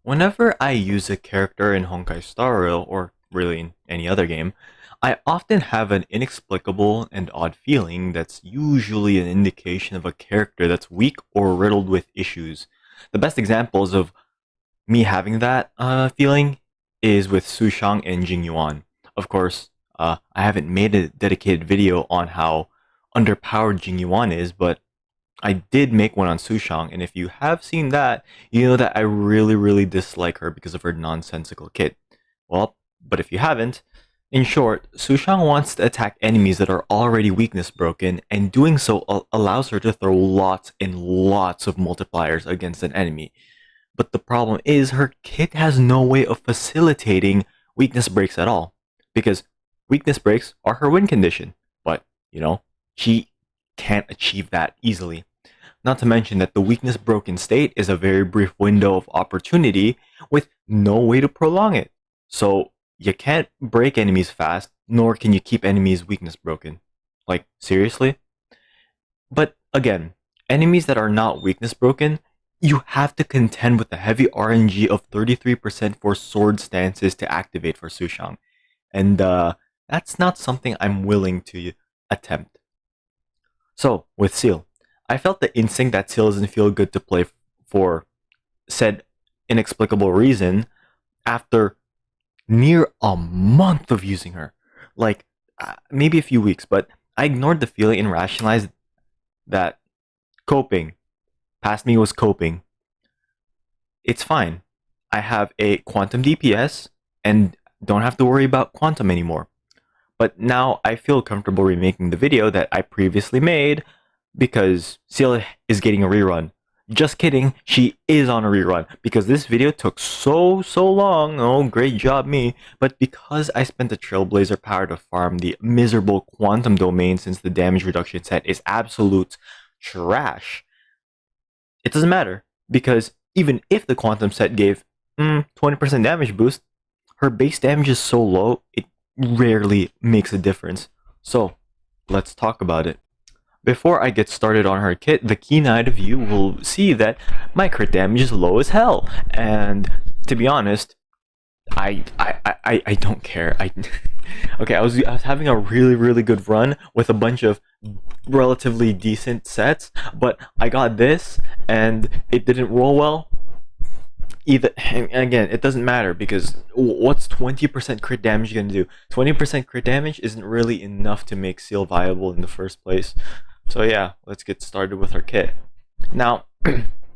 Whenever I use a character in Honkai Star Rail, or really in any other game, I often have an inexplicable and odd feeling that's usually an indication of a character that's weak or riddled with issues. The best examples of me having that feeling is with Sushang and Jingliu. Of course, I haven't made a dedicated video on how underpowered Jingliu is, but I did make one on Sushang, and if you have seen that, you know that I really dislike her because of her nonsensical kit. Well, but if you haven't, in short, Sushang wants to attack enemies that are already weakness broken, and doing so allows her to throw lots and lots of multipliers against an enemy. But the problem is her kit has no way of facilitating weakness breaks at all, because weakness breaks are her win condition, but, she can't achieve that easily. Not to mention that the weakness broken state is a very brief window of opportunity with no way to prolong it. So you can't break enemies fast, nor can you keep enemies weakness broken. Like, seriously? But again, enemies that are not weakness broken, you have to contend with the heavy RNG of 33% for sword stances to activate for Sushang. And that's not something I'm willing to attempt. So, with Seele, I felt the instinct that Seele doesn't feel good to play for said inexplicable reason after near a month of using her. Like, maybe a few weeks, but I ignored the feeling and rationalized that coping. Past me was coping. It's fine. I have a quantum DPS and don't have to worry about quantum anymore. But now I feel comfortable remaking the video that I previously made because Seele is getting a rerun. Just kidding, she is on a rerun because this video took so long. Oh, great job me. But because I spent the Trailblazer power to farm the miserable quantum domain since the damage reduction set is absolute trash, it doesn't matter because even if the quantum set gave 20% damage boost, her base damage is so low, it rarely makes a difference. So, let's talk about it. Before I get started on her kit, the keen-eyed of you will see that my crit damage is low as hell. And to be honest, I don't care. Okay, I was having a really good run with a bunch of relatively decent sets, but I got this and it didn't roll well. Either, and again, it doesn't matter because what's 20% crit damage gonna do? 20% crit damage isn't really enough to make Seele viable in the first place. So yeah, let's get started with our kit. Now,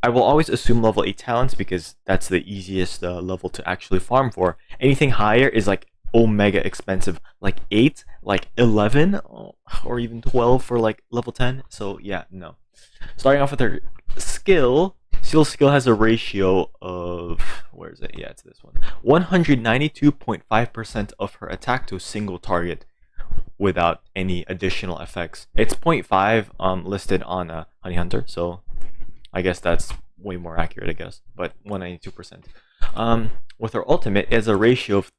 I will always assume level 8 talents because that's the easiest level to actually farm for. Anything higher is like omega expensive, like 8, like 11, or even 12 for like level 10. So yeah, no. Starting off with her skill, Seele's skill has a ratio of, where is it? Yeah, it's this one. 192.5% of her attack to a single target without any additional effects. It's 0.5 listed on Honey Hunter, so I guess that's way more accurate, I guess. But 192%. With her ultimate, it has a ratio of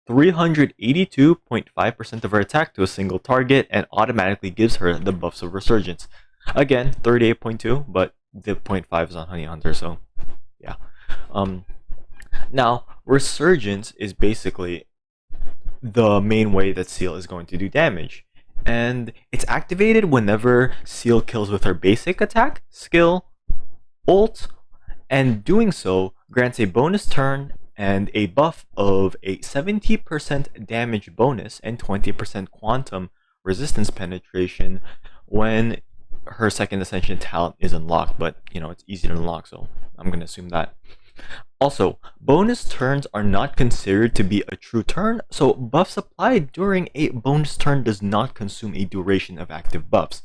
382.5% of her attack to a single target and automatically gives her the buffs of Resurgence. Again, 38.2, but the 0.5 is on Honey Hunter, so yeah. Now, Resurgence is basically the main way that Seele is going to do damage. And it's activated whenever Seele kills with her basic attack, skill, ult, and doing so grants a bonus turn and a buff of a 70% damage bonus and 20% quantum resistance penetration when her second ascension talent is unlocked, but it's easy to unlock, so I'm gonna assume that. Also, bonus turns are not considered to be a true turn, so buffs applied during a bonus turn does not consume a duration of active buffs.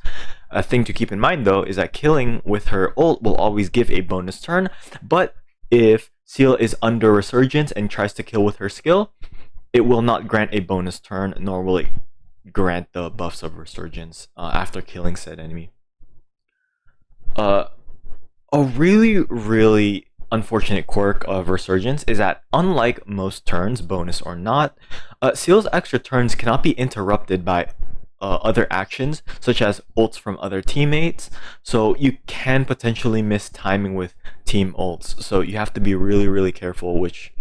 A thing to keep in mind though is that killing with her ult will always give a bonus turn, but if Seele is under Resurgence and tries to kill with her skill, it will not grant a bonus turn, nor will it grant the buffs of Resurgence after killing said enemy. A really unfortunate quirk of Resurgence is that unlike most turns, bonus or not, Seele's extra turns cannot be interrupted by other actions, such as ults from other teammates. So you can potentially miss timing with team ults. So you have to be really, really careful, which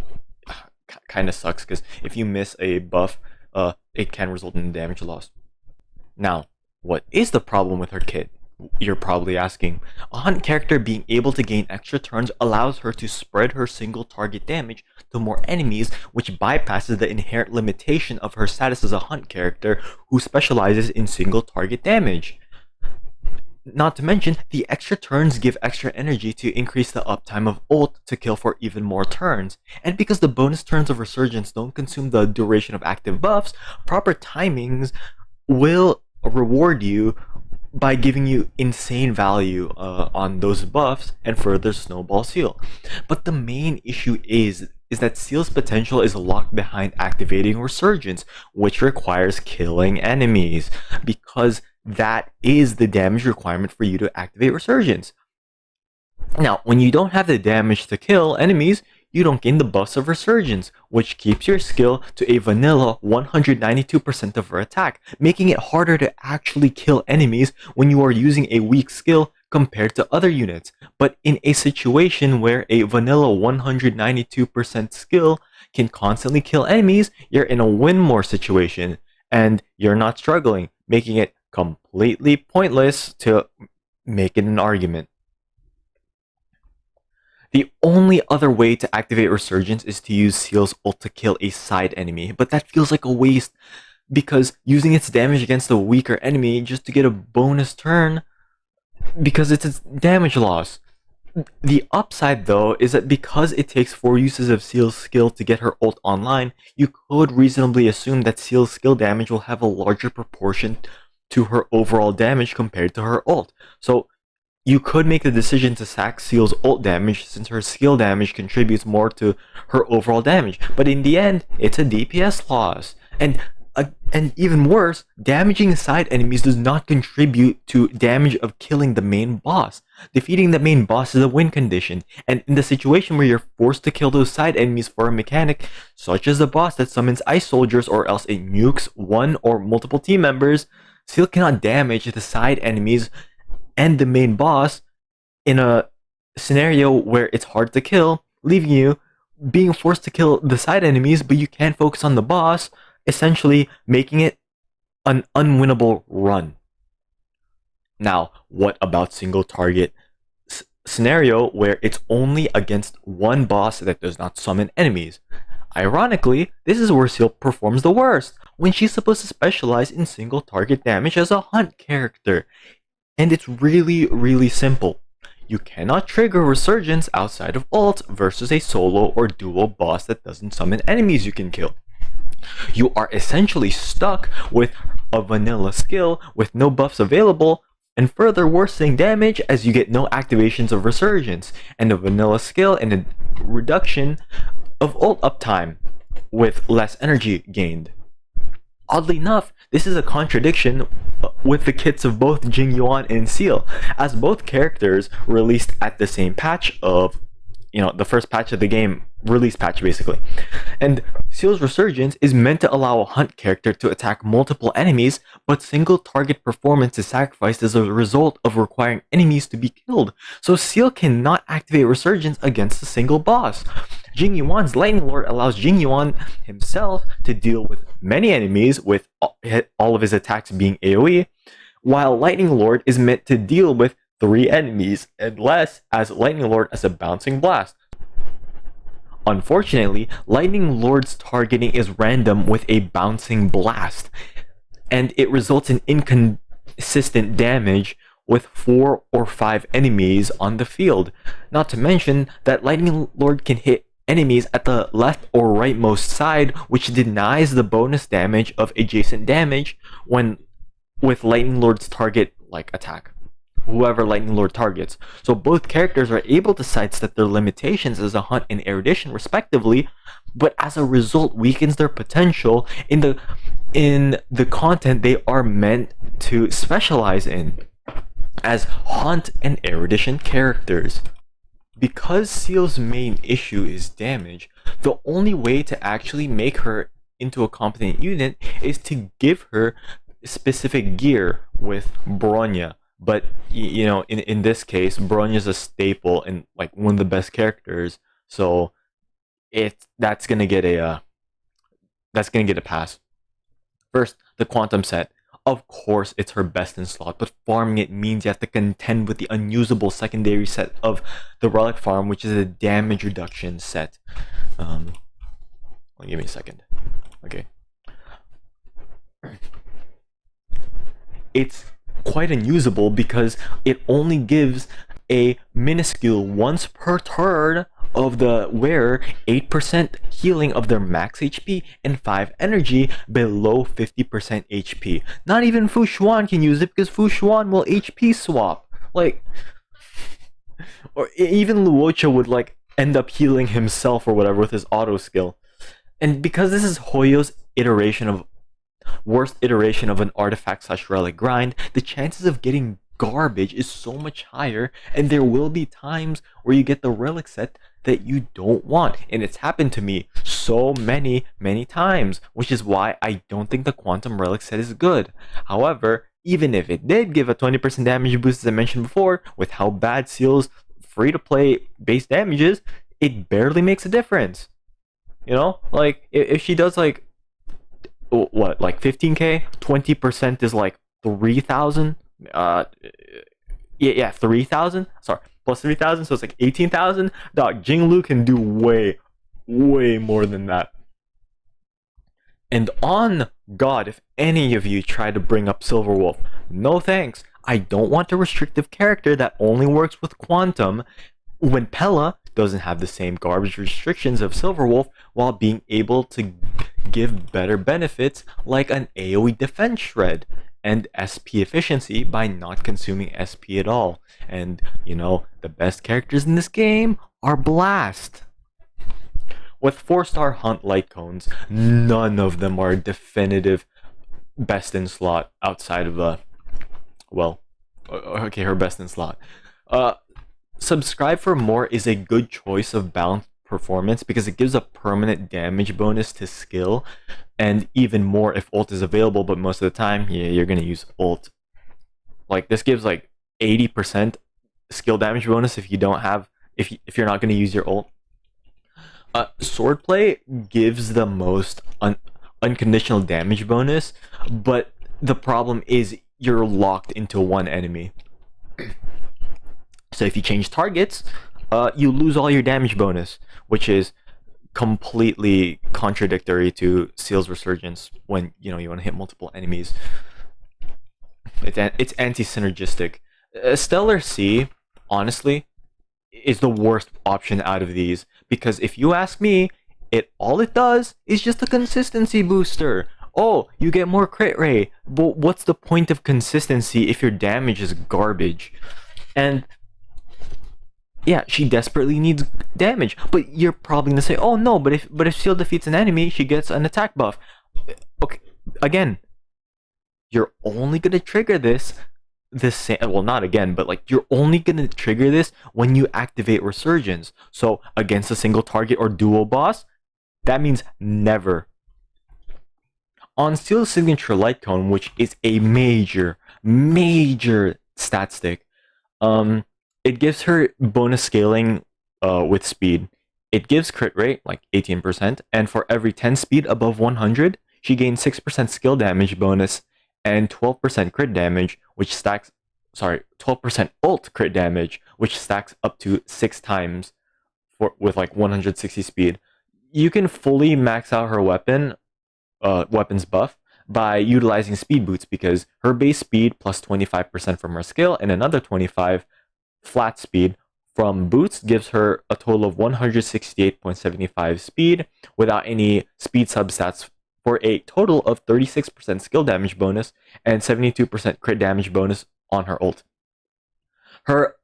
kind of sucks because if you miss a buff, it can result in damage loss. Now, what is the problem with her kit? You're probably asking. A hunt character being able to gain extra turns allows her to spread her single target damage to more enemies, which bypasses the inherent limitation of her status as a hunt character who specializes in single target damage. Not to mention, the extra turns give extra energy to increase the uptime of ult to kill for even more turns. And because the bonus turns of Resurgence don't consume the duration of active buffs, proper timings will reward you by giving you insane value on those buffs and further snowball Seele. But the main issue is that Seele's potential is locked behind activating Resurgence, which requires killing enemies, because that is the damage requirement for you to activate Resurgence. Now, when you don't have the damage to kill enemies, you don't gain the buffs of Resurgence, which keeps your skill to a vanilla 192% of her attack, making it harder to actually kill enemies when you are using a weak skill compared to other units. But in a situation where a vanilla 192% skill can constantly kill enemies, you're in a win more situation, and you're not struggling, making it completely pointless to make it an argument. The only other way to activate Resurgence is to use Seele's ult to kill a side enemy, but that feels like a waste, because using its damage against a weaker enemy just to get a bonus turn, because it's its damage loss. The upside, though, is that because it takes 4 uses of Seele's skill to get her ult online, you could reasonably assume that Seele's skill damage will have a larger proportion to her overall damage compared to her ult. So you could make the decision to sack Seele's ult damage since her skill damage contributes more to her overall damage. But in the end, it's a DPS loss. And even worse, damaging side enemies does not contribute to damage of killing the main boss. Defeating the main boss is a win condition, and in the situation where you're forced to kill those side enemies for a mechanic, such as the boss that summons ice soldiers or else it nukes one or multiple team members, Seele cannot damage the side enemies and the main boss in a scenario where it's hard to kill, leaving you being forced to kill the side enemies, but you can't focus on the boss, essentially making it an unwinnable run. Now, what about single target scenario where it's only against one boss that does not summon enemies? Ironically, this is where Seele performs the worst, when she's supposed to specialize in single target damage as a hunt character. And it's really, really simple. You cannot trigger Resurgence outside of ult versus a solo or duo boss that doesn't summon enemies you can kill. You are essentially stuck with a vanilla skill with no buffs available, and further worsening damage as you get no activations of Resurgence, and a vanilla skill and a reduction of ult uptime with less energy gained. Oddly enough, this is a contradiction with the kits of both Jingliu and Seele, as both characters released at the same patch of, the first patch of the game, release patch basically. And Seele's Resurgence is meant to allow a hunt character to attack multiple enemies, but single target performance is sacrificed as a result of requiring enemies to be killed. So Seele cannot activate Resurgence against a single boss. Jingliu's Lightning Lord allows Jingliu himself to deal with many enemies, with all of his attacks being AoE, while Lightning Lord is meant to deal with 3 enemies and less, as Lightning Lord as a bouncing blast. Unfortunately, Lightning Lord's targeting is random with a bouncing blast, and it results in inconsistent damage with 4 or 5 enemies on the field. Not to mention that Lightning Lord can hit enemies at the left or rightmost side, which denies the bonus damage of adjacent damage when with Lightning Lord's target attack, whoever Lightning Lord targets. So both characters are able to sidestep their limitations as a hunt and Erudition respectively, but as a result weakens their potential in the content they are meant to specialize in as hunt and Erudition characters. Because Seele's main issue is damage, the only way to actually make her into a competent unit is to give her specific gear with Bronya. But you know, in this case, Bronya's a staple and like one of the best characters. So it that's gonna get a pass. First, the Quantum set. Of course, it's her best in slot, but farming it means you have to contend with the unusable secondary set of the Relic Farm, which is a damage reduction set. Give me a second. Okay. It's quite unusable because it only gives a minuscule once per turn of the wearer 8% healing of their max HP and 5 energy below 50% HP. Not even Fu Xuan can use it because Fu Xuan will HP swap. Like, or even Luocha would like end up healing himself or whatever with his auto skill. And because this is Hoyo's worst iteration of an artifact / relic grind, the chances of getting garbage is so much higher, and there will be times where you get the relic set that you don't want, and it's happened to me so many times, which is why I don't think the quantum relic set is good. However, even if it did give a 20% damage boost, as I mentioned before, with how bad Seele's free to play base damage is, it barely makes a difference. You know, like if she does like what, like 15k, 20% is like 3,000. Yeah, 3,000. Sorry, plus 3,000, so it's like 18,000. Dog, Jingliu can do way more than that. And on God, if any of you try to bring up Silverwolf, no thanks. I don't want a restrictive character that only works with Quantum when Pella doesn't have the same garbage restrictions of Silverwolf while being able to give better benefits like an AoE defense shred and SP efficiency by not consuming SP at all. And, you know, the best characters in this game are Blast. With 4-star Hunt light cones, none of them are definitive best in slot outside of her best in slot. Subscribe for More is a good choice of balanced performance because it gives a permanent damage bonus to skill, and even more if ult is available, but most of the time, yeah, you're gonna use ult. Like, this gives like 80% skill damage bonus if you don't have, if you're not gonna use your ult. Swordplay gives the most unconditional damage bonus, but the problem is you're locked into one enemy. So if you change targets, you lose all your damage bonus, which is completely contradictory to Seele's Resurgence when you want to hit multiple enemies. It's anti-synergistic. Stellar C, honestly, is the worst option out of these because if you ask me, all it does is just a consistency booster. Oh, you get more crit rate, but what's the point of consistency if your damage is garbage? And yeah, she desperately needs damage, but you're probably gonna say, "Oh no, but if Seele defeats an enemy, she gets an attack buff." Okay, again, you're only gonna trigger this well, not again, but like you're only gonna trigger this when you activate Resurgence. So against a single target or duo boss, that means never. On Seele's signature light cone, which is a major stat stick, it gives her bonus scaling with speed. It gives crit rate, like 18%, and for every 10 speed above 100, she gains 6% skill damage bonus and 12% crit damage, which stacks, 12% ult crit damage, which stacks up to 6 times with like 160 speed. You can fully max out her weapons buff by utilizing speed boots because her base speed plus 25% from her skill and another 25 flat speed from boots gives her a total of 168.75 speed without any speed substats for a total of 36% skill damage bonus and 72% crit damage bonus on her ult. Her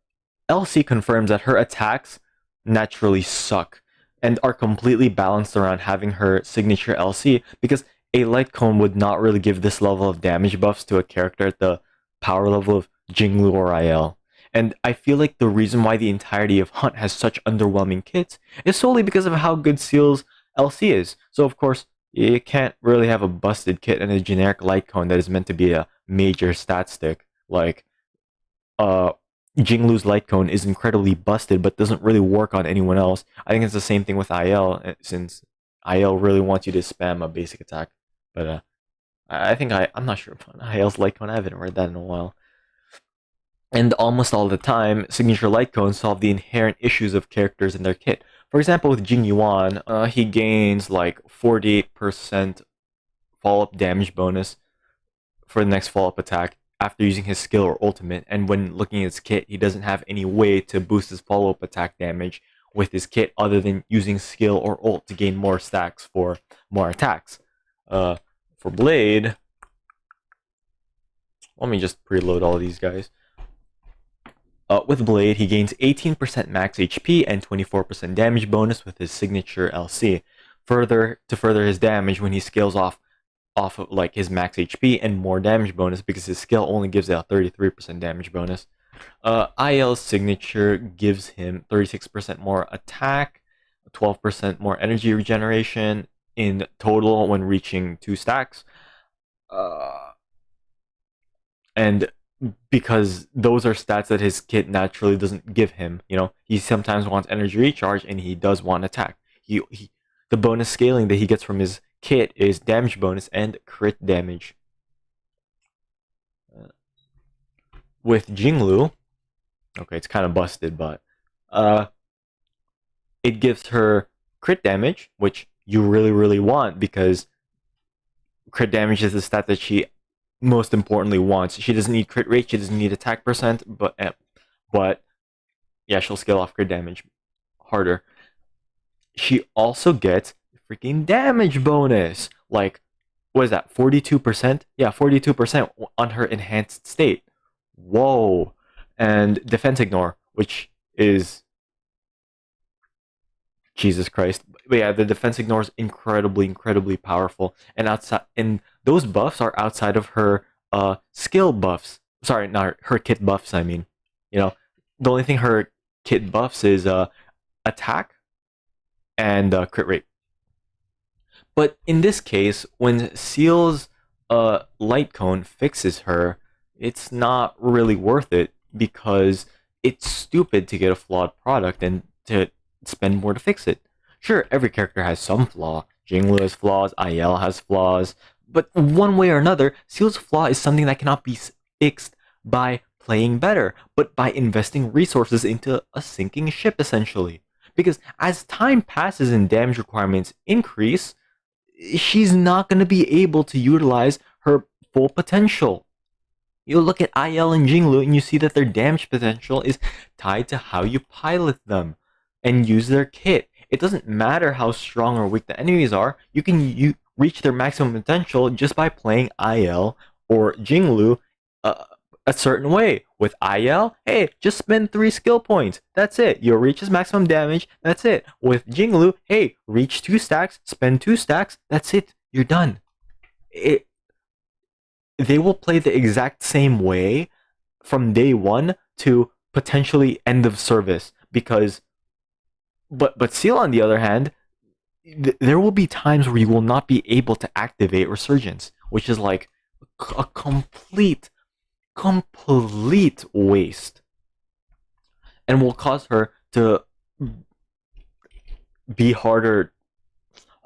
LC confirms that her attacks naturally suck and are completely balanced around having her signature LC because a light cone would not really give this level of damage buffs to a character at the power level of Jingliu or IL. And I feel like the reason why the entirety of Hunt has such underwhelming kits is solely because of how good Seele's LC is. So of course, You can't really have a busted kit and a generic light cone that is meant to be a major stat stick. Like, uh, Jingliu's light cone is incredibly busted, but doesn't really work on anyone else. I think it's the same thing with IL, since IL really wants you to spam a basic attack. But I think I'm not sure about IL's light cone. I haven't read that in a while. And almost all the time, signature light cones solve the inherent issues of characters in their kit. For example, with Jingliu, he gains like 48% follow-up damage bonus for the next follow-up attack after using his skill or ultimate, and when looking at his kit, he doesn't have any way to boost his follow-up attack damage with his kit other than using skill or ult to gain more stacks for more attacks. For Blade, let me just preload all these guys. With Blade, he gains 18% max HP and 24% damage bonus with his signature LC. To further his damage when he scales off of like his max HP and more damage bonus because his skill only gives out 33% damage bonus. IL's signature gives him 36% more attack, 12% more energy regeneration in total when reaching 2 stacks. And because those are stats that his kit naturally doesn't give him, he sometimes wants energy recharge and he does want attack. The bonus scaling that he gets from his kit is damage bonus and crit damage. With Jingliu, okay, it's kind of busted, but it gives her crit damage, which you really want because crit damage is the stat that she most importantly wants. She doesn't need crit rate, she doesn't need attack percent, but yeah, she'll scale off crit damage harder. She also gets freaking damage bonus. Like, what is that? 42%? Yeah, 42% on her enhanced state. Whoa. And defense ignore, which is Jesus Christ. But yeah, the defense ignore is incredibly powerful. And those buffs are outside of her skill buffs. Sorry, not her kit buffs, I mean. The only thing her kit buffs is attack and crit rate. But in this case, when Seele's light cone fixes her, it's not really worth it because it's stupid to get a flawed product and to spend more to fix it. Sure, every character has some flaw. Jingliu has flaws, IL has flaws, but one way or another, Seele's flaw is something that cannot be fixed by playing better, but by investing resources into a sinking ship, essentially. Because as time passes and damage requirements increase, she's not going to be able to utilize her full potential. You look at IL and Jingliu and you see that their damage potential is tied to how you pilot them and use their kit. It doesn't matter how strong or weak the enemies are, you can reach their maximum potential just by playing IL or Jingliu a certain way. With IL, hey, just spend 3 skill points. That's it. You'll reach his maximum damage. That's it. With Jingliu, hey, reach 2 stacks, spend 2 stacks. That's it. You're done. They will play the exact same way from day 1 to potentially end of service because but Seele, on the other hand, there will be times where you will not be able to activate Resurgence, which is like a complete waste, and will cause her to be harder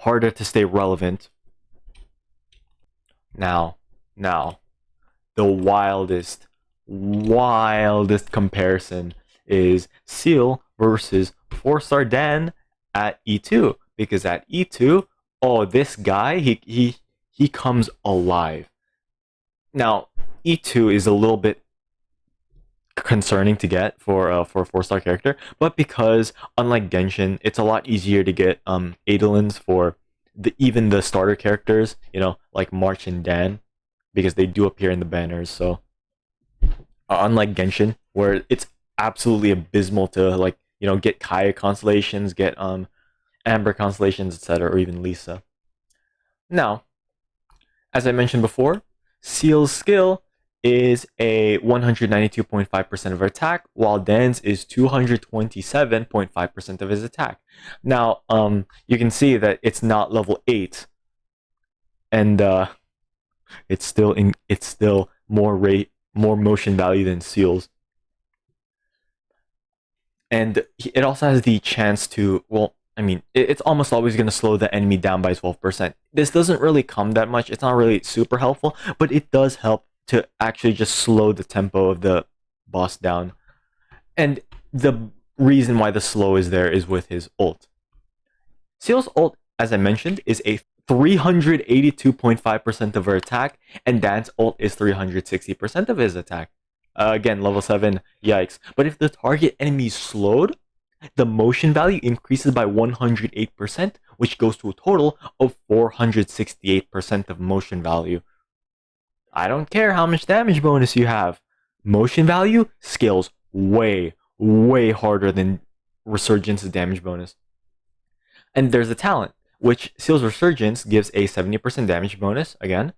to stay relevant. Now, the wildest comparison is Seele versus 4-star Dan at E2, because at E2, this guy, he comes alive. Now, E2 is a little bit concerning to get for a 4-star character, but because unlike Genshin, it's a lot easier to get Adolins for even the starter characters, like March and Dan, because they do appear in the banners. So unlike Genshin, where it's absolutely abysmal to get Kaya constellations, get Amber constellations, etc., or even Lisa. Now, as I mentioned before, Seele's skill is a 192.5% of her attack, while Dan's is 227.5% of his attack. Now, you can see that it's not level 8 and it's still more motion value than Seal's. And it also has the chance to, well, I mean, it's almost always going to slow the enemy down by 12%. This doesn't really come that much. It's not really super helpful, but it does help to actually just slow the tempo of the boss down. And the reason why the slow is there is with his ult. Seal's ult, as I mentioned, is a 382.5% of her attack, and Dan's ult is 360% of his attack. Again, level 7, yikes. But if the target enemy is slowed, the motion value increases by 108%, which goes to a total of 468% of motion value. I don't care how much damage bonus you have. Motion value scales way, way harder than Resurgence's damage bonus. And there's a talent, which Seele's Resurgence gives a 70% damage bonus, again,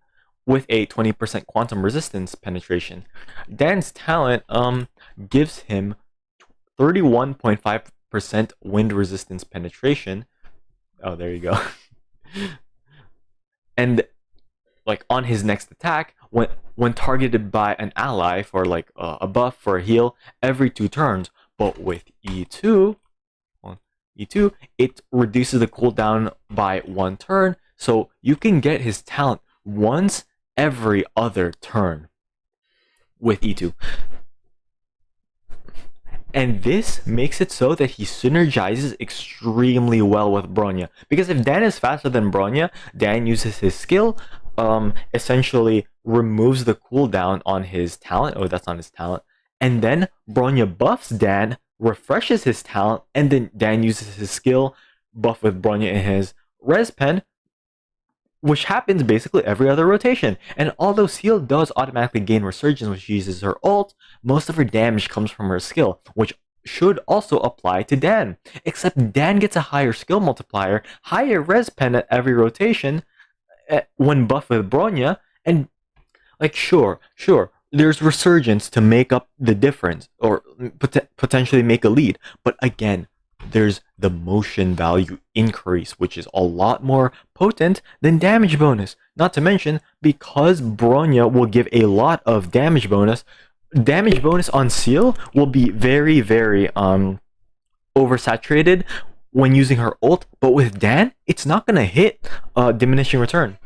with a 20% quantum resistance penetration. Dan's talent gives him 31.5% wind resistance penetration. Oh, there you go. And like on his next attack, when targeted by an ally for like a buff for a heal every 2 turns, but with E2, it reduces the cooldown by 1 turn, so you can get his talent once every other turn with E2. And this makes it so that he synergizes extremely well with Bronya. Because if Dan is faster than Bronya, Dan uses his skill, essentially removes the cooldown on his talent. Oh, that's not his talent. And then Bronya buffs Dan, refreshes his talent, and then Dan uses his skill, buff with Bronya in his res pen, which happens basically every other rotation. And although Seele does automatically gain Resurgence when she uses her ult, most of her damage comes from her skill, which should also apply to Dan. Except Dan gets a higher skill multiplier, higher res pen at every rotation when buffed with Bronya, and like sure, there's Resurgence to make up the difference, or potentially make a lead, but again, there's the motion value increase, which is a lot more potent than damage bonus. Not to mention, because Bronya will give a lot of damage bonus on Seele will be very, very oversaturated when using her ult, but with Dan, it's not gonna hit diminishing return.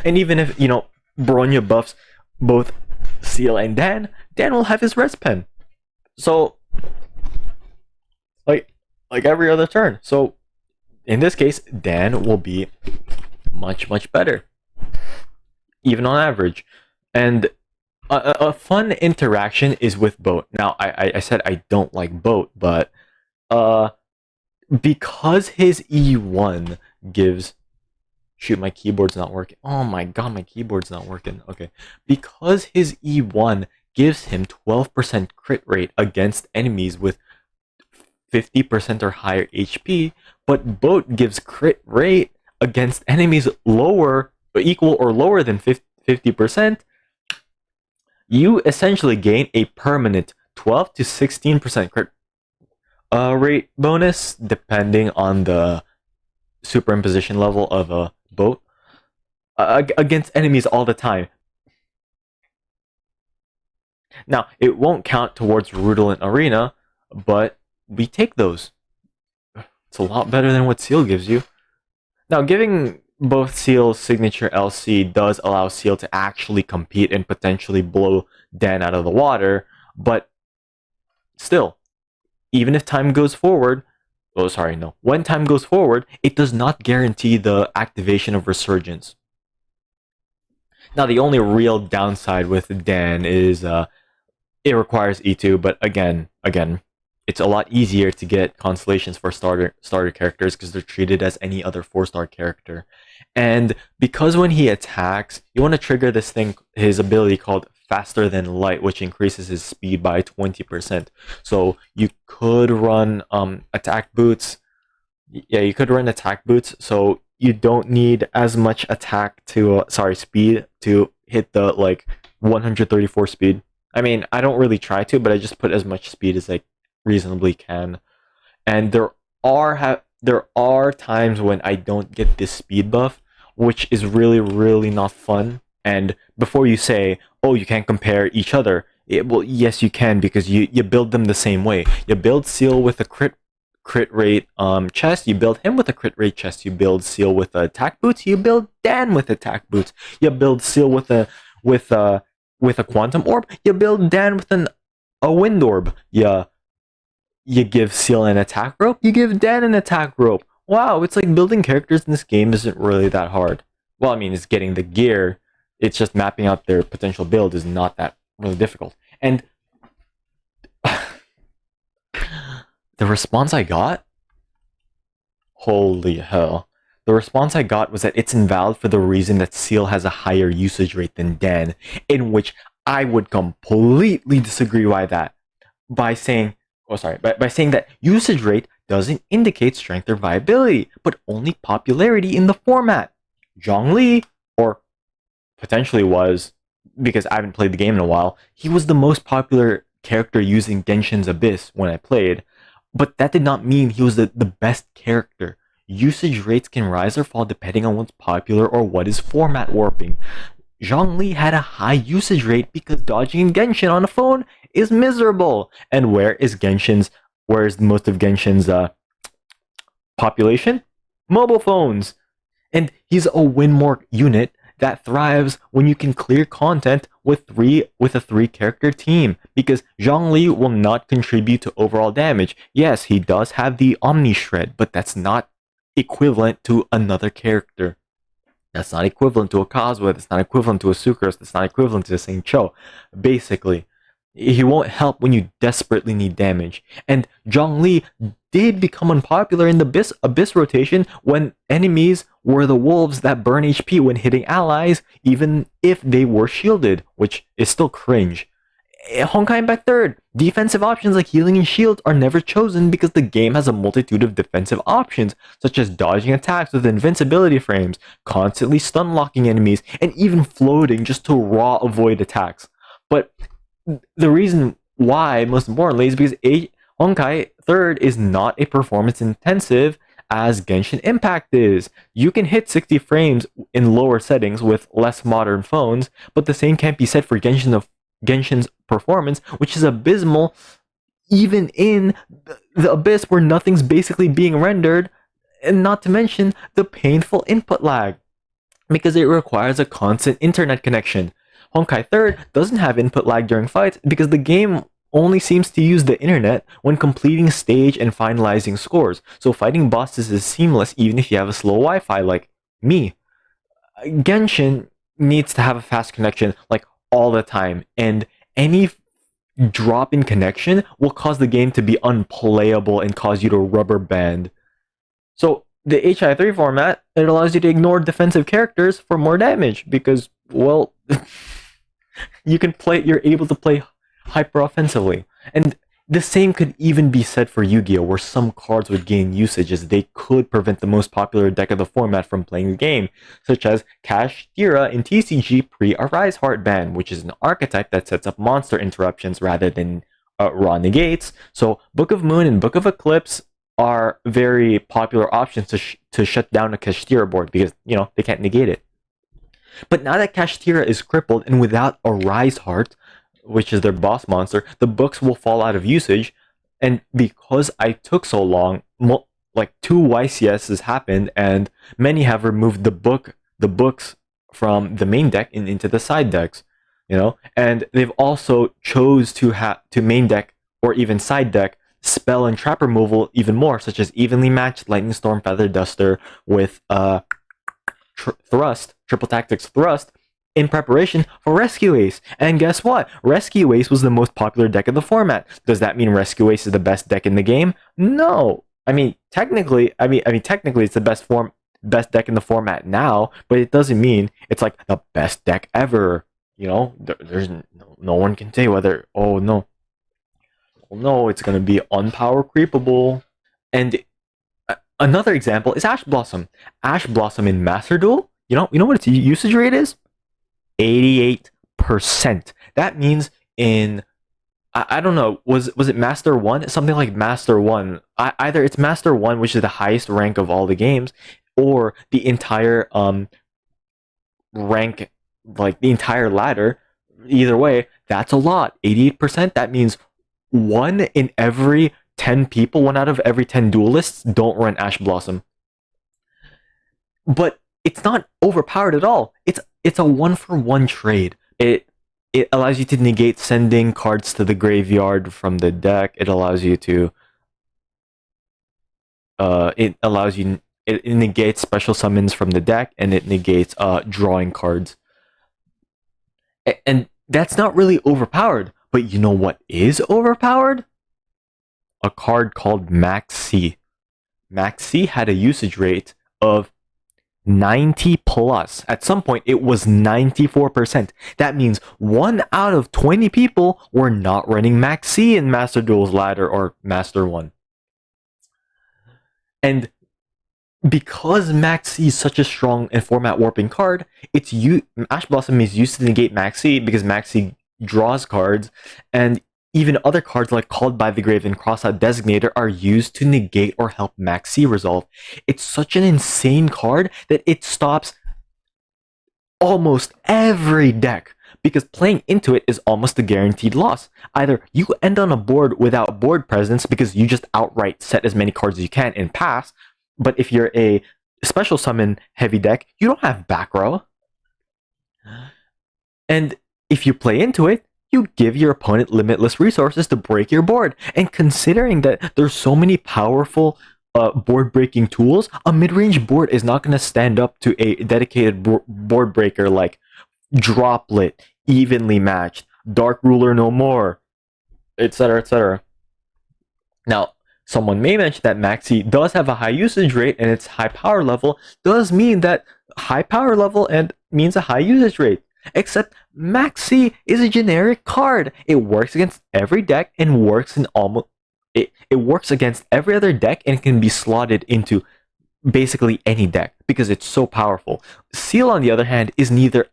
And even if, Bronya buffs both Seele and Dan will have his res pen. So, like every other turn. So, in this case, Dan will be much, much better, even on average. And a fun interaction is with Boat. Now, I said I don't like Boat, but because his E1 gives... Shoot, my keyboard's not working. Oh my god, my keyboard's not working. Okay. Because his E1 gives him 12% crit rate against enemies with 50% or higher HP, but Boat gives crit rate against enemies equal or lower than 50%, you essentially gain a permanent 12 to 16% crit rate bonus, depending on the superimposition level of a Boat, against enemies all the time. Now, it won't count towards Rudolent Arena, but we take those. It's a lot better than what Seele gives you. Now, giving both Seele's signature LC does allow Seele to actually compete and potentially blow Dan out of the water, but still, even if time goes forward, when time goes forward, it does not guarantee the activation of Resurgence. Now, the only real downside with Dan is it requires E2, but again, it's a lot easier to get constellations for starter characters because they're treated as any other 4-star character. And because when he attacks, you want to trigger his ability called Faster Than Light, which increases his speed by 20%. So you could run attack boots. Yeah, you could run attack boots, so you don't need as much speed to hit the 134 speed. I mean, I don't really try to, but I just put as much speed as I reasonably can. And there are times when I don't get this speed buff, which is really, really not fun. And before you say, oh, you can't compare each other, well, yes, you can, because you build them the same way. You build Seal with a crit rate chest, you build him with a crit rate chest, you build Seal with attack boots, you build Dan with attack boots, you build Seal with a quantum orb, you build Dan with a wind orb. You give Seal an attack rope, you give Dan an attack rope. Wow, it's like building characters in this game isn't really that hard. Well, I mean, it's getting the gear. It's just mapping out their potential build is not that really difficult. And the response I got, holy hell. The response I got was that it's invalid for the reason that Seal has a higher usage rate than Dan, in which I would completely disagree by saying that usage rate doesn't indicate strength or viability, but only popularity in the format. Zhongli, or potentially was, because I haven't played the game in a while, he was the most popular character using Genshin's Abyss when I played, but that did not mean he was the best character. Usage rates can rise or fall depending on what's popular or what is format warping. Zhongli had a high usage rate because dodging Genshin on a phone is miserable. And where is most of Genshin's population? Mobile phones. And he's a win-more unit that thrives when you can clear content with a 3-character team, because Zhongli will not contribute to overall damage. Yes, he does have the Omni Shred, but that's not equivalent to another character. That's not equivalent to a Kazuha, that's not equivalent to a Sucrose, that's not equivalent to a Saint Cho. Basically, he won't help when you desperately need damage. And Zhongli did become unpopular in the Abyss rotation when enemies were the wolves that burn HP when hitting allies, even if they were shielded, which is still cringe. Honkai back third. Defensive options like healing and shield are never chosen because the game has a multitude of defensive options, such as dodging attacks with invincibility frames, constantly stun locking enemies, and even floating just to raw avoid attacks. But the reason why, most importantly, is because Honkai third is not a performance intensive as Genshin Impact is. You can hit 60 frames in lower settings with less modern phones, but the same can't be said for Genshin's performance, which is abysmal even in the Abyss where nothing's basically being rendered, and not to mention the painful input lag, because it requires a constant internet connection. Honkai 3rd doesn't have input lag during fights because the game only seems to use the internet when completing stage and finalizing scores, so fighting bosses is seamless even if you have a slow Wi-Fi like me. Genshin needs to have a fast connection like all the time, and any drop in connection will cause the game to be unplayable and cause you to rubber band. So the HI3 format, it allows you to ignore defensive characters for more damage because, well, you're able to play hyper offensively. And the same could even be said for Yu-Gi-Oh, where some cards would gain usage as they could prevent the most popular deck of the format from playing the game, such as Kashtira in TCG pre-Arise Heart ban, which is an archetype that sets up monster interruptions rather than raw negates. So Book of Moon and Book of Eclipse are very popular options to shut down a Kashtira board because, they can't negate it. But now that Kashtira is crippled and without Arise Heart, which is their boss monster, the books will fall out of usage. And because I took so long, like 2 YCSs happened, and many have removed the books from the main deck and into the side decks, and they've also chose to main deck or even side deck spell and trap removal even more, such as evenly matched Lightning Storm Feather Duster with Thrust, Triple Tactics Thrust, in preparation for Rescue Ace. And guess what? Rescue Ace was the most popular deck in the format. Does that mean Rescue Ace is the best deck in the game? No. Technically it's the best deck in the format now, but it doesn't mean it's like the best deck ever. There's no one can say whether, no, it's going to be unpower creepable. And another example is Ash Blossom. Ash Blossom in Master Duel, you know what its usage rate is? 88%. That means in, I don't know, was it Master 1? Something like Master 1. Either it's Master 1, which is the highest rank of all the games, or the entire rank like the entire ladder. Either way, that's a lot. 88%, that means 1 in every 10 people, 1 out of every 10 duelists don't run Ash Blossom. But it's not overpowered at all. It's a 1-for-1 trade. It allows you to negate sending cards to the graveyard from the deck. It allows you to it negates special summons from the deck, and it negates drawing cards. And that's not really overpowered. But you know what is overpowered? A card called Maxx. Maxx had a usage rate of 90 plus. At some point, it was 94%. That means 1 out of 20 people were not running Maxx in Master Duel's Ladder or Master 1. And because Maxx is such a strong and format warping card, Ash Blossom is used to negate Maxx because Maxx draws cards, and even other cards like Called by the Grave and Crossout Designator are used to negate or help Maxx resolve. It's such an insane card that it stops almost every deck, because playing into it is almost a guaranteed loss. Either you end on a board without board presence because you just outright set as many cards as you can and pass, but if you're a special summon heavy deck, you don't have back row. And if you play into it, you give your opponent limitless resources to break your board. And considering that there's so many powerful board breaking tools, a mid-range board is not going to stand up to a dedicated board breaker like Droplet, Evenly Matched, Dark Ruler No More, etc., etc. Now, someone may mention that Maxx does have a high usage rate, and its high power level does mean that high power level and means a high usage rate. Except Maxx is a generic card. It works against every deck and works in almost it works against every other deck and can be slotted into basically any deck because it's so powerful. Seele, on the other hand, is neither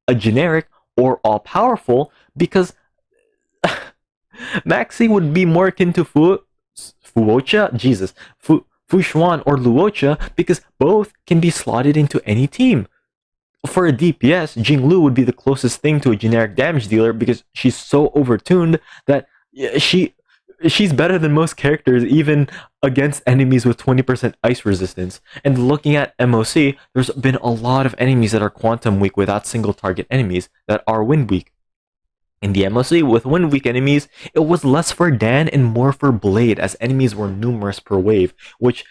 a generic or all powerful because Maxx would be more akin to Fuocha, Fushuan or Luocha, because both can be slotted into any team. For a DPS, Jingliu would be the closest thing to a generic damage dealer because she's so overtuned that she's better than most characters, even against enemies with 20% ice resistance. And looking at MOC, there's been a lot of enemies that are quantum weak without single target enemies that are wind weak. In the MOC, with wind weak enemies, it was less for Dan and more for Blade, as enemies were numerous per wave, which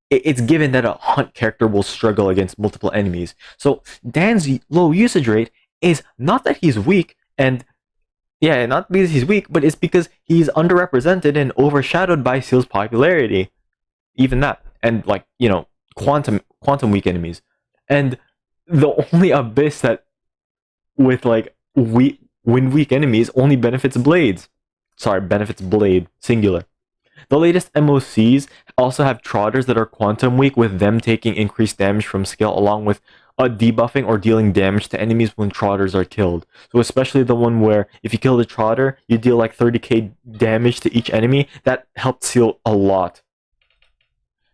it's given that a hunt character will struggle against multiple enemies. So Dan's low usage rate is not that he's weak, and yeah, not because he's weak, but it's because he's underrepresented and overshadowed by Seele's popularity. Even that, and like, you know, quantum weak enemies. And the only abyss that with like wind weak enemies only benefits Blade, singular. The latest MOCs also have Trotters that are quantum weak, with them taking increased damage from skill, along with debuffing or dealing damage to enemies when Trotters are killed. So especially the one where if you kill the Trotter, you deal like 30k damage to each enemy. That helped Seele a lot.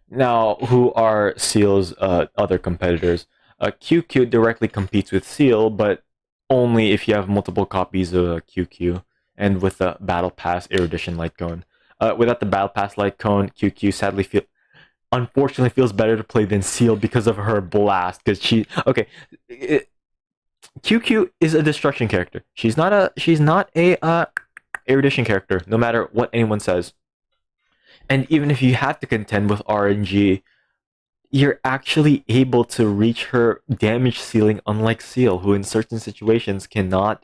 Now, who are Seele's other competitors? Qingque directly competes with Seele, but only if you have multiple copies of Qingque and with the Battle Pass Erudition Light Cone. Without the Battle Pass Light Cone, Qingque unfortunately feels better to play than Seele because of her blast. Because Qingque is a destruction character. She's not a Erudition character, no matter what anyone says. And even if you have to contend with RNG, you're actually able to reach her damage ceiling, unlike Seele, who in certain situations cannot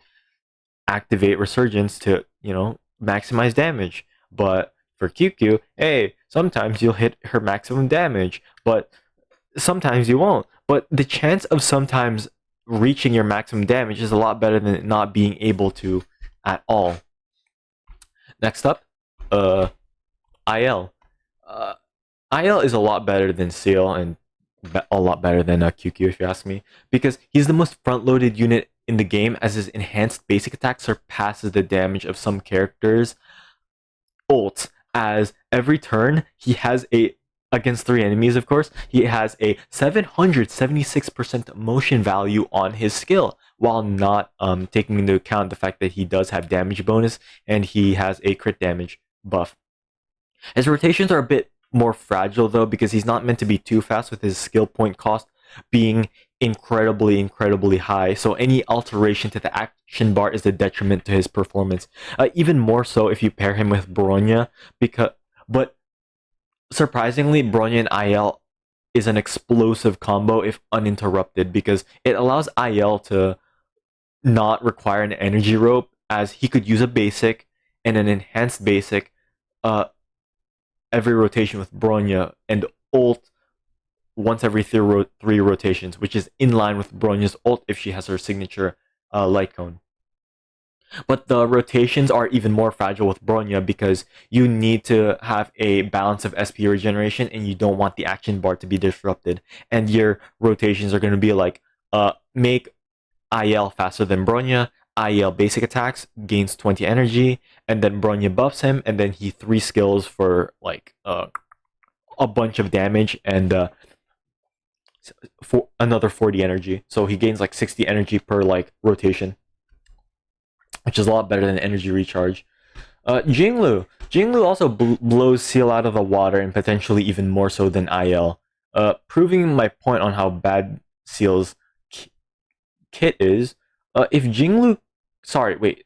activate Resurgence to, you know, maximize damage. But for Qingque, hey, sometimes you'll hit her maximum damage, but sometimes you won't. But the chance of sometimes reaching your maximum damage is a lot better than not being able to at all. Next up, IL. IL is a lot better than Seele and a lot better than Qingque, if you ask me, because he's the most front-loaded unit in the game, as his enhanced basic attack surpasses the damage of some characters' ult, as every turn he has a against 3 enemies, of course, he has a 776% motion value on his skill, while not taking into account the fact that he does have damage bonus and he has a crit damage buff. His rotations are a bit more fragile though, because he's not meant to be too fast, with his skill point cost being incredibly high. So any alteration to the action bar is a detriment to his performance. Even more so if you pair him with Bronya, but surprisingly, Bronya and IL is an explosive combo if uninterrupted, because it allows IL to not require an energy rope, as he could use a basic and an enhanced basic every rotation with Bronya, and ult once every 3 rotations, which is in line with Bronya's ult if she has her signature light cone. But the rotations are even more fragile with Bronya, because you need to have a balance of SP regeneration, and you don't want the action bar to be disrupted. And your rotations are going to be like, make IL faster than Bronya, IL basic attacks, gains 20 energy, and then Bronya buffs him, and then he 3 skills for like a bunch of damage, and for another 40 energy. So he gains like 60 energy per like rotation, which is a lot better than energy recharge. Jingliu also blows Seele out of the water, and potentially even more so than IL. Proving my point on how bad Seele's kit is. If Jingliu,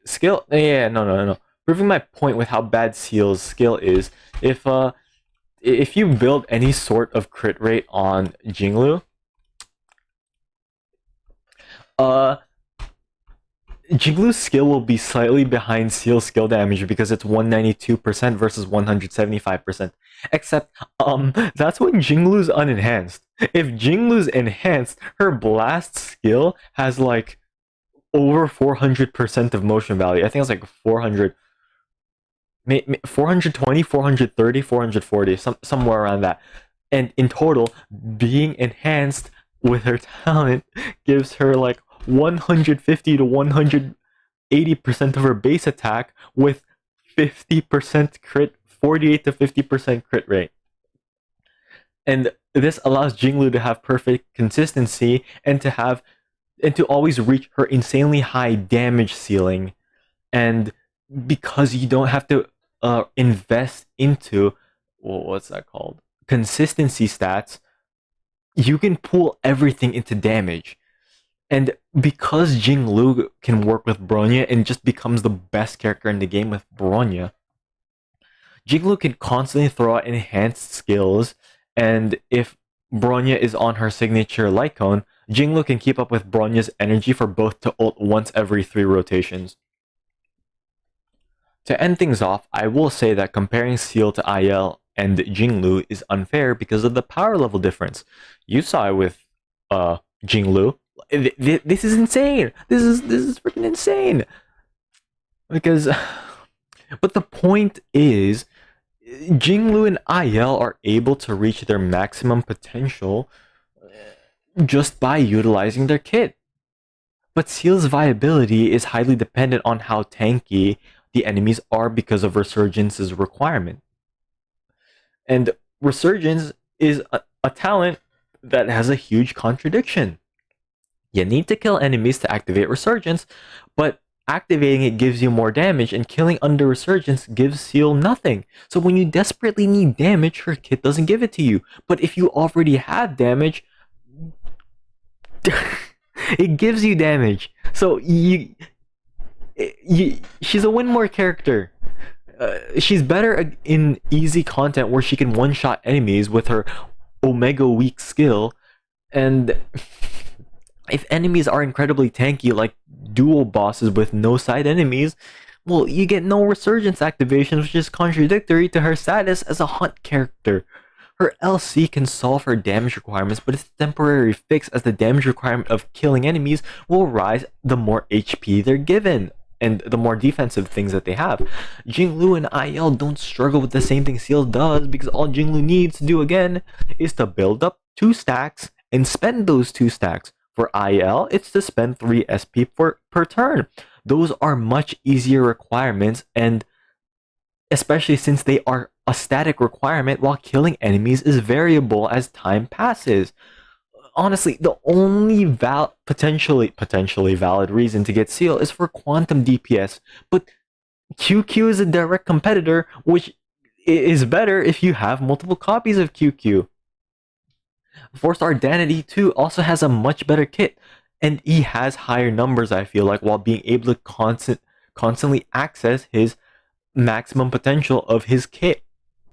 skill. Yeah, no. Proving my point with how bad Seele's skill is. If you build any sort of crit rate on Jingliu, Jingliu's skill will be slightly behind Seele's skill damage, because it's 192% versus 175%. Except, that's when Jingliu's unenhanced. If Jingliu's enhanced, her blast skill has like over 400% of motion value. I think it's like 400, 420, 430, 440, somewhere around that. And in total, being enhanced with her talent gives her like 150 to 180% of her base attack, with 50% crit, 48 to 50% crit rate. And this allows Jingliu to have perfect consistency, and to always reach her insanely high damage ceiling. And because you don't have to invest into, what's that called, consistency stats, you can pull everything into damage. And because Jingliu can work with Bronya and just becomes the best character in the game with Bronya, Jingliu can constantly throw out enhanced skills, and if Bronya is on her signature light cone, Jingliu can keep up with Bronya's energy for both to ult once every 3 rotations. To end things off, I will say that comparing Seele to IL and Jingliu is unfair because of the power level difference. You saw it with Jingliu. This is insane. This is freaking insane. Because, but the point is, Jingliu and IL are able to reach their maximum potential just by utilizing their kit. But Seele's viability is highly dependent on how tanky the enemies are because of Resurgence's requirement. And Resurgence is a talent that has a huge contradiction. You need to kill enemies to activate Resurgence, but activating it gives you more damage, and killing under Resurgence gives Seele nothing. So when you desperately need damage, her kit doesn't give it to you. But if you already have damage, it gives you damage. So she's a win more character. She's better in easy content where she can one-shot enemies with her Omega weak skill, and if enemies are incredibly tanky, like dual bosses with no side enemies, well, you get no Resurgence activations, which is contradictory to her status as a hunt character. Her LC can solve her damage requirements, but it's a temporary fix, as the damage requirement of killing enemies will rise the more HP they're given, and the more defensive things that they have. Jingliu and IL don't struggle with the same thing Seele does, because all Jingliu needs to do again is to build up 2 stacks and spend those 2 stacks. For IL, it's to spend 3 SP per turn. Those are much easier requirements, and especially since they are a static requirement, while killing enemies is variable as time passes. Honestly, the only potentially valid reason to get Seal is for quantum DPS, but Qingque is a direct competitor, which is better if you have multiple copies of Qingque. Forced Ardanity too also has a much better kit, and he has higher numbers, I feel like, while being able to constantly access his maximum potential of his kit.